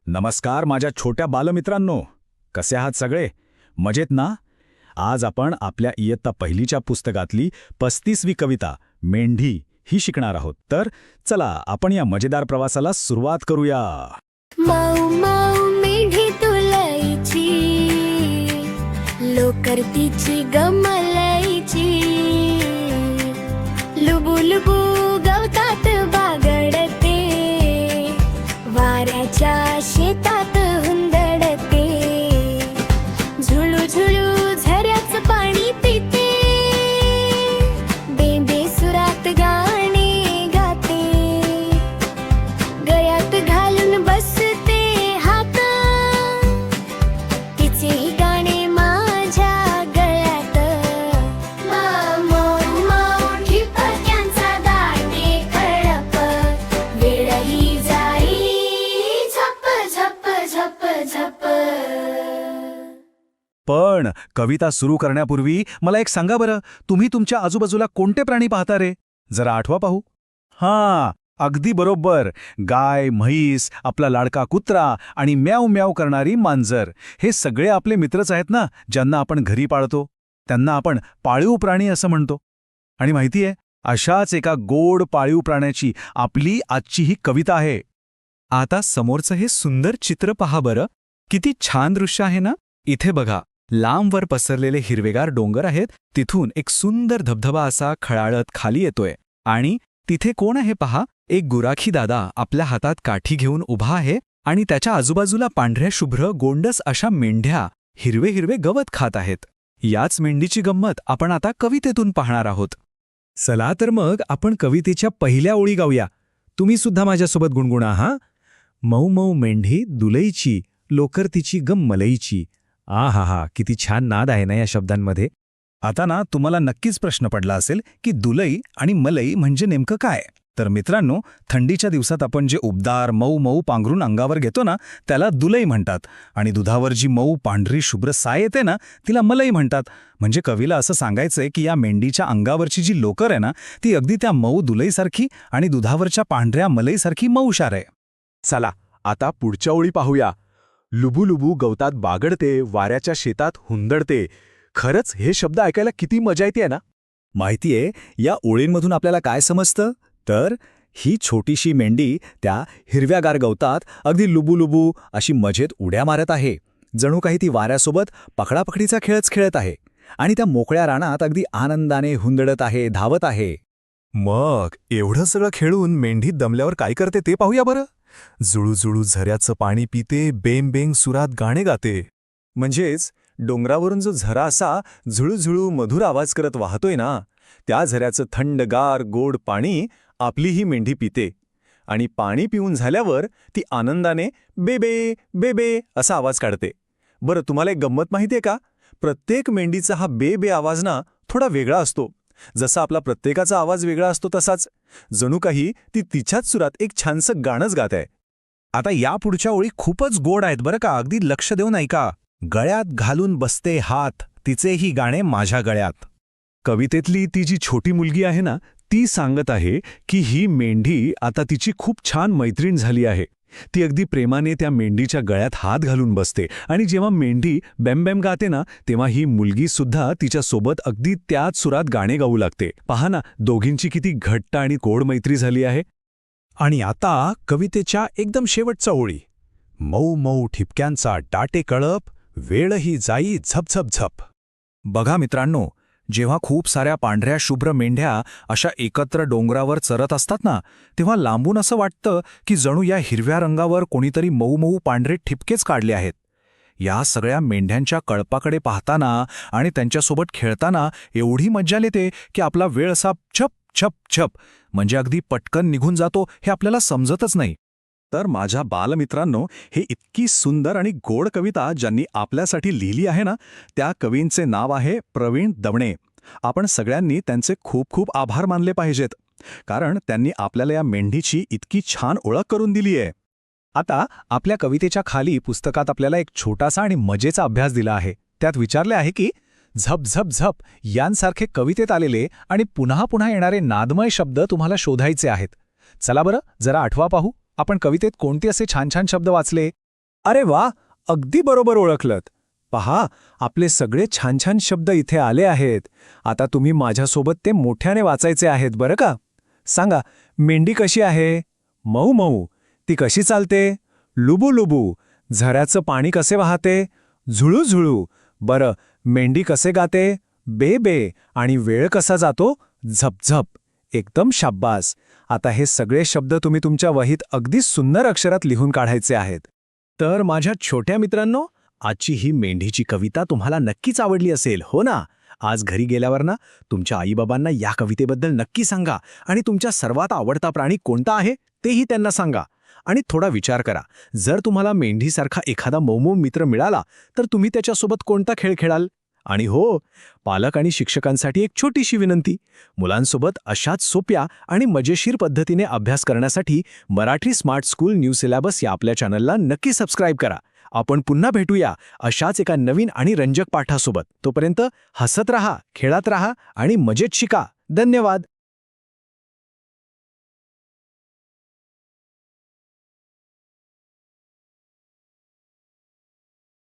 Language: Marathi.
नमस्कार माझ्या छोट्या बालमित्रांनो, कसे आहात सगळे? मजेत ना? आज आपण आपल्या इयत्ता पहिलीच्या पुस्तकातली 35वी कविता मेंढी ही शिकणार आहोत. तर चला आपण या मजेदार प्रवासाला सुरुवात करूया. मऊ मऊ मेढी तुलायची, लोकर तिची गमलायची, लुबू लुबू गवतात बागडते, वाऱ्याच्या शेतात हुंदडते, झुळू झुळू झऱ्याचं पाणी पिते, बेंबे सुरात गाणे गाते, गळ्यात घालून बसते हात, तिचेही गाणे माझ्या गळ्यात. मऊ मऊ ठिपक्यांचा दाणे कळप, वेळही जाई झप झप झप झप. पण कविता सुरू करण्यापूर्वी मला एक सांगा बरं, तुम्ही तुमच्या आजूबाजूला कोणते प्राणी पाहता रे? जरा आठवा पाहू. हां, अगदी बरोबर. गाय, म्हैस, आपला लाडका कुत्रा आणि म्याव म्याव करणारी मांजर, हे सगळे आपले मित्रच आहेत ना, ज्यांना आपण घरी पाळतो. त्यांना आपण पाळीव प्राणी असं म्हणतो. आणि माहितीये, अशाच एका गोड पाळीव प्राण्याची आपली आजची ही कविता आहे. आता समोरचं हे सुंदर चित्र पहा बरं, किती छान दृश्य आहे ना. इथे बघा, लांबवर पसरलेले हिरवेगार डोंगर आहेत, तिथून एक सुंदर धबधबा असा खळाळत खाली येतोय. आणि तिथे कोण आहे पहा, एक गुराखी दादा आपल्या हातात काठी घेऊन उभा आहे आणि त्याच्या आजूबाजूला पांढऱ्या शुभ्र गोंडस अशा मेंढ्या हिरवे हिरवे गवत खात आहेत. याच मेंढीची गंमत आपण आता कवितेतून पाहणार आहोत. चला तर मग आपण कवितेच्या पहिल्या ओळी गाऊया. तुम्ही सुद्धा माझ्यासोबत गुणगुणा हा. मऊ मऊ मेंढी दुलईची, लोकर तिची गम मलईची. आहा, किती छान नाद आहे ना या शब्दांमध्ये. आता ना तुम्हाला नक्कीच प्रश्न पडला असेल की दुलई आणि मलई म्हणजे नेमकं काय? तर मित्रांनो, थंडीच्या दिवसात आपण जे उबदार मऊ मऊ पांघरून अंगावर घेतो ना, त्याला दुलई म्हणतात. आणि दुधावर जी मऊ पांढरी शुभ्र साय येते ना, तिला मलई म्हणतात. म्हणजे कवीला असं सांगायचंय की या मेंढीच्या अंगावरची जी लोकर आहे ना, ती अगदी त्या मऊ दुलईसारखी आणि दुधावरच्या पांढऱ्या मलईसारखी मऊशार आहे. चला आता पुढच्या ओळी पाहूया. लुबू लुबू गवतात बागडते, वाऱ्याच्या शेतात हुंदडते. खरंच हे शब्द ऐकायला किती मजा येते ना. माहितीये, या ओळींमधून आपल्याला काय समजतं? तर ही छोटीशी मेंढी त्या हिरव्यागार गवतात अगदी लुबू अशी मजेत उड्या मारत आहे. जणू काही ती वाऱ्यासोबत पकडापकडीचा खेळच खेळत आहे. आणि त्या मोकळ्या रानात अगदी आनंदाने हुंदडत आहे, धावत आहे. मग एवढं सगळं खेळून मेंढी दमल्यावर काय करते ते पाहूया बरं. जुळूजुळू झऱ्याचं पाणी पिते, बेंग बेंग सुरात गाणे गाते. म्हणजेच डोंगरावरून जो झरा असा झुळूझुळू मधुर आवाज करत वाहतोय ना, त्या झऱ्याचं थंडगार गोड पाणी आपली ही मेंढी पिते. आणि पाणी पिऊन झाल्यावर ती आनंदाने बेबे बेबे असा आवाज काढते. बरं, तुम्हाला एक गंमत माहितीये का? प्रत्येक मेंढीचा हा बे आवाज ना थोडा वेगळा असतो. जसा आपला प्रत्येकाचा आवाज वेगळा असतो तसाच जणू काही ती तिच्याच सुरात एक छानसं गाणंच गात आहे. आता या पुढच्या ओळी खूपच गोड आहेत बरं का, अगदी लक्ष देऊन ऐका. गळ्यात घालून बसते हात, तिचेही गाणे माझ्या गळ्यात. कवितेतली ती जी छोटी मुलगी आहे ना, ती सांगत आहे की ही मेंढी आता तिची खूप छान मैत्रीण झाली आहे. ती अगदी प्रेमाने त्या मेंढीच्या गळ्यात हात घालून बसते आणि जेव्हा मेंढी बॅम गाते ना, तेव्हा ही मुलगीसुद्धा तिच्यासोबत अगदी त्याच सुरात गाणे गाऊ लागते. पहा ना, दोघींची किती घट्ट आणि गोड मैत्री झाली आहे. आणि आता कवितेच्या एकदम शेवटच्या ओळी. मऊ मऊ ठिपक्यांचा दाटे कळप, वेळही जाई झप झप झप. बघा मित्रांनो, जेव्हा खूप साऱ्या पांढऱ्या शुभ्र मेंढ्या अशा एकत्र डोंगरावर चरत असतात ना, तेव्हा लांबून असं वाटतं की जणू या हिरव्या रंगावर कोणीतरी मऊ मऊ पांढरे ठिपकेच काढले आहेत. या सगळ्या मेंढ्यांच्या कळपाकडे पाहताना आणि त्यांच्यासोबत खेळताना एवढी मज्जा येते की आपला वेळ असा छप छप छप म्हणजे अगदी पटकन निघून जातो, हे आपल्याला समजतच नाही. तर माझ्या बालमित्रांनो, हे इतकी सुंदर आणि गोड कविता ज्यांनी आपल्यासाठी लिहिली आहे ना, त्या कवींचे नाव आहे प्रवीण दवणे. आपण सगळ्यांनी त्यांचे खूप खूप आभार मानले पाहिजेत, कारण त्यांनी आपल्याला या मेंढीची इतकी छान ओळख करून दिली आहे. आता आपल्या कवितेच्या खाली पुस्तकात आपल्याला एक छोटासा आणि मजेचा अभ्यास दिला आहे. त्यात विचारले आहे की झप झप झप यांसारखे कवितेत आलेले आणि पुन्हा पुन्हा येणारे नादमय शब्द तुम्हाला शोधायचे आहेत. चला बरं, जरा आठवा पाहू, आपण कवितेत कोणते असे छान छान शब्द वाचले. अरे वा, अगदी बरोबर ओळखलत. पहा, आपले सगळे छान छान शब्द इथे आले आहेत. आता तुम्ही माझ्यासोबत ते मोठ्याने वाचायचे आहेत बरं का. सांगा, मेंढी कशी आहे? मऊ मऊ. ती कशी चालते? लुबू लुबू. झऱ्याचं पाणी कसे वाहते? झुळू झुळू. बरं, मेंढी कसे गाते? बे बे. आणि वेळ कसा जातो? झपझप. एकदम शाब्बास. आता हे सगळे शब्द तुम्ही तुमच्या वहीत अगदी सुंदर अक्षरात लिहून काढायचे आहेत. तर माझ्या छोट्या मित्रांनो, आजची ही मेंढीची कविता तुम्हाला नक्कीच आवडली असेल, हो ना? आज घरी गेल्यावर ना तुमच्या आईबाबांना या कवितेबद्दल नक्की सांगा आणि तुमच्या सर्वात आवडता प्राणी कोणता आहे तेही त्यांना सांगा. आणि थोडा विचार करा, जर तुम्हाला मेंढीसारखा एखादा मौमौ मित्र मिळाला तर तुम्ही त्याच्यासोबत कोणता खेळ खेळाल? आणि हो, पालक आणि शिक्षकांसाठी एक छोटीशी विनंती. मुलांसोबत अशाच सोप्या आणि मजेशीर पद्धतीने अभ्यास करण्यासाठी Marathi smart school new syllabus या आपल्या चॅनलला नक्की सबस्क्राईब करा. आपण पुन्हा भेटूया अशाच एका नवीन आणि रंजक पाठासोबत. तोपर्यंत हसत रहा, खेळत रहा आणि मजेत शिका. धन्यवाद.